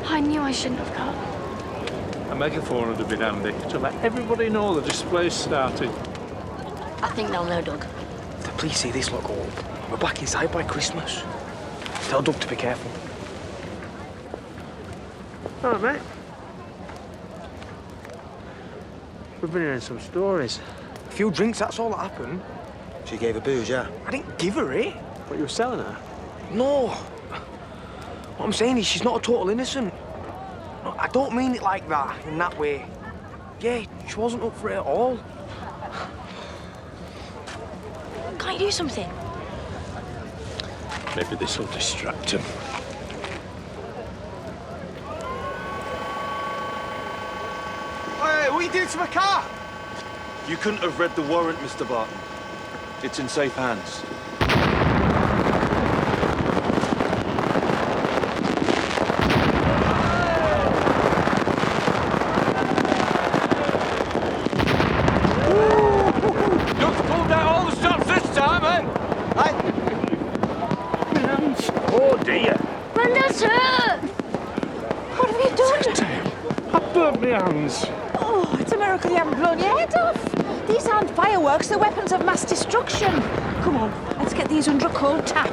I knew I shouldn't have come. A megaphone would have been handy to let everybody know the display's started. I think they'll know, Doug. If the police see this lot go up, we're back inside by Christmas. Tell Doug to be careful. All right, mate. We've been hearing some stories. A few drinks, that's all that happened. She gave her booze, yeah? I didn't give her it. What, you were selling her? No. What I'm saying is she's not a total innocent. No, I don't mean it like that, in that way. Yeah, she wasn't up for it at all. Can't you do something? Maybe this will distract him. Hey, what are you doing to my car? You couldn't have read the warrant, Mr. Barton. It's in safe hands. You've pulled out all the stops this time, eh? Oh, dear. Brenda's hurt! What have you done? I burnt my hands. Oh, it's a miracle you haven't blown your head off. These aren't fireworks, they're weapons of mass destruction. Come on, let's get these under a cold tap.